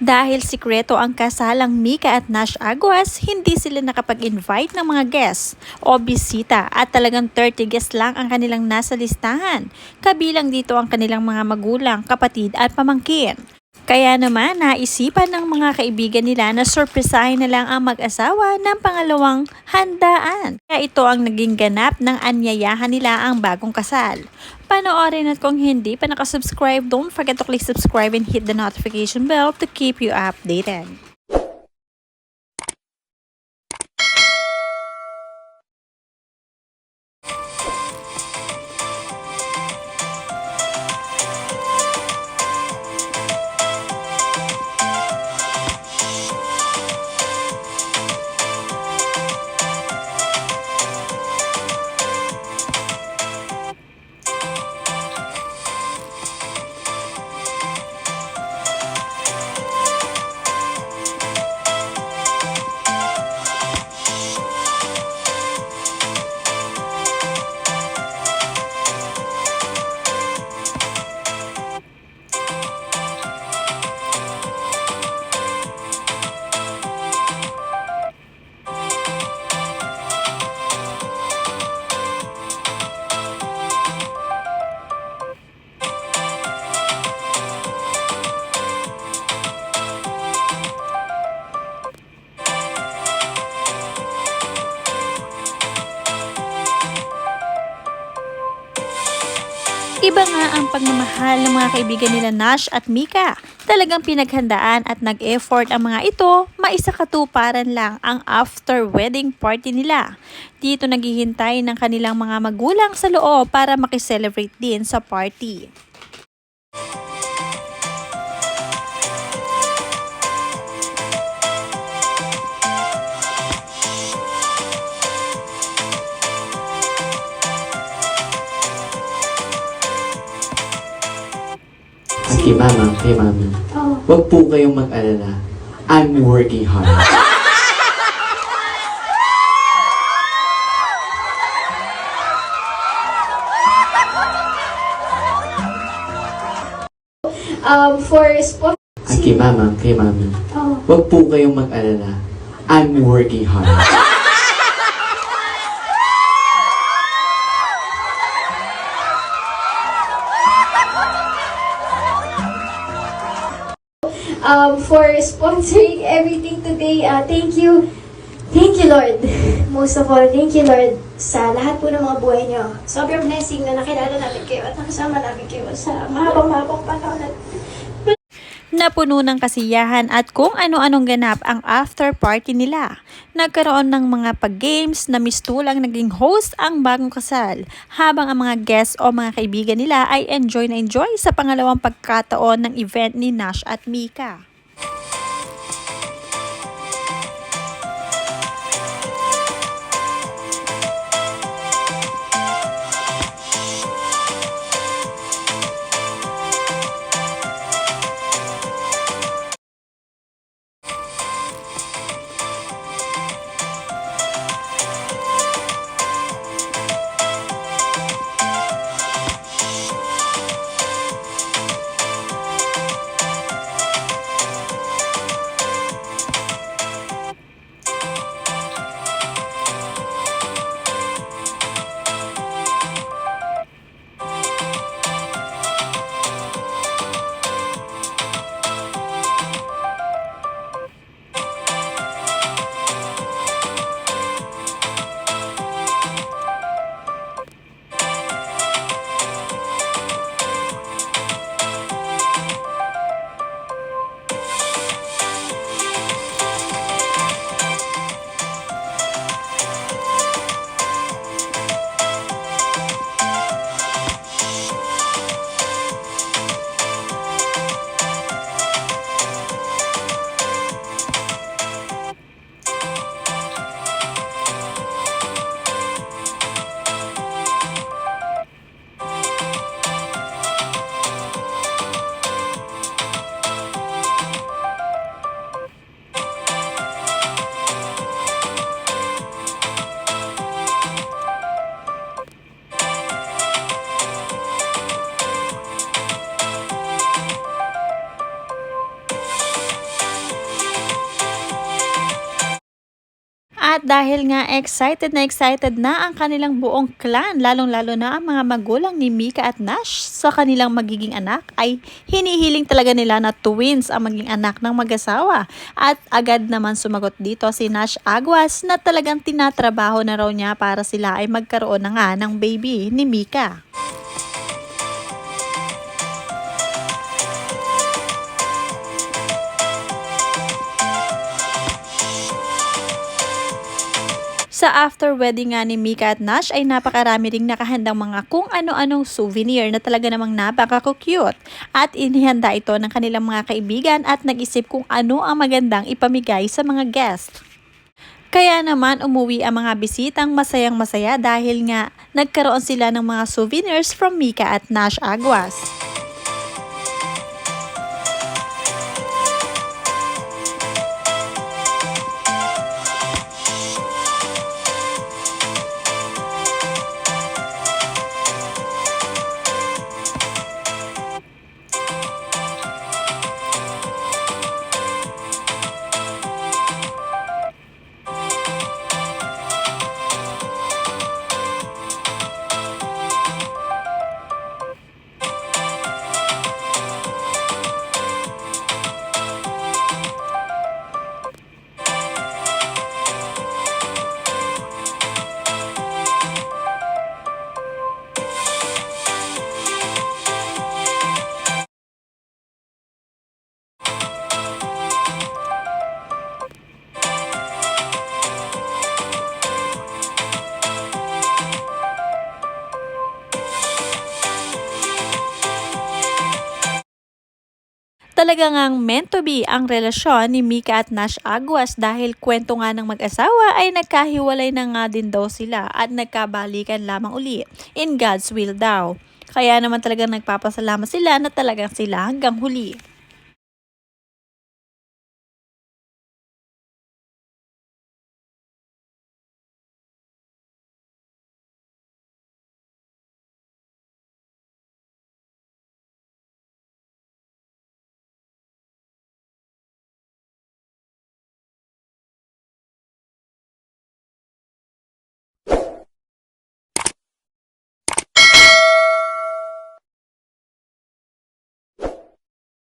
Dahil sikreto ang kasalang Mika at Nash Aguas, hindi sila nakapag-invite ng mga guests o bisita at talagang 30 guests lang ang kanilang nasa listahan. Kabilang dito ang kanilang mga magulang, kapatid at pamangkin. Kaya naman naisipan ng mga kaibigan nila na sorpresahin na lang ang mag-asawa ng pangalawang handaan. Kaya ito ang naging ganap ng anyayahan nila ang bagong kasal. Panoorin at kung hindi pa nakasubscribe, don't forget to click subscribe and hit the notification bell to keep you updated. Iba nga ang pagmamahal ng mga kaibigan nila Nash at Mika. Talagang pinaghandaan at nag-effort ang mga ito, maisakatuparan lang ang after wedding party nila. Dito naghihintay ng kanilang mga magulang sa loob para makiselebrate din sa party. Kay mami. Huwag po kayong mag-alala. I'm working hard. For sport. Kay mami. Huwag po kayong mag-alala. I'm working hard. For sponsoring everything today. Thank you, Lord. Most of all, thank you, Lord, sa lahat po ng mga buhay niyo. Sobrang blessing na nakilala namin kayo at nakasama namin kayo sa mahabang panahon. Napuno ng kasiyahan at kung ano-anong ganap ang after party nila. Nagkaroon ng mga pag-games na mistulang naging host ang bagong kasal, habang ang mga guests o mga kaibigan nila ay enjoy sa pangalawang pagkataon ng event ni Nash at Mika. At dahil nga excited na ang kanilang buong clan, lalong-lalo na ang mga magulang ni Mika at Nash sa kanilang magiging anak, ay hinihiling talaga nila na twins ang maging anak ng mag-asawa. At agad naman sumagot dito si Nash Aguas na talagang tinatrabaho na raw niya para sila ay magkaroon na nga ng baby ni Mika. Sa after wedding nga ni Mika at Nash ay napakarami ring nakahandang mga kung ano-anong souvenir na talaga namang napaka-cute. At inihanda ito ng kanilang mga kaibigan at nag-isip kung ano ang magandang ipamigay sa mga guest. Kaya naman umuwi ang mga bisitang masayang masaya dahil nga nagkaroon sila ng mga souvenirs from Mika at Nash Aguas. Talaga ngang meant to be ang relasyon ni Mika at Nash Aguas dahil kwento nga ng mag-asawa ay nagkahiwalay na nga din daw sila at nagkabalikan lamang uli in God's will daw. Kaya naman talagang nagpapasalamat sila na talagang sila hanggang huli.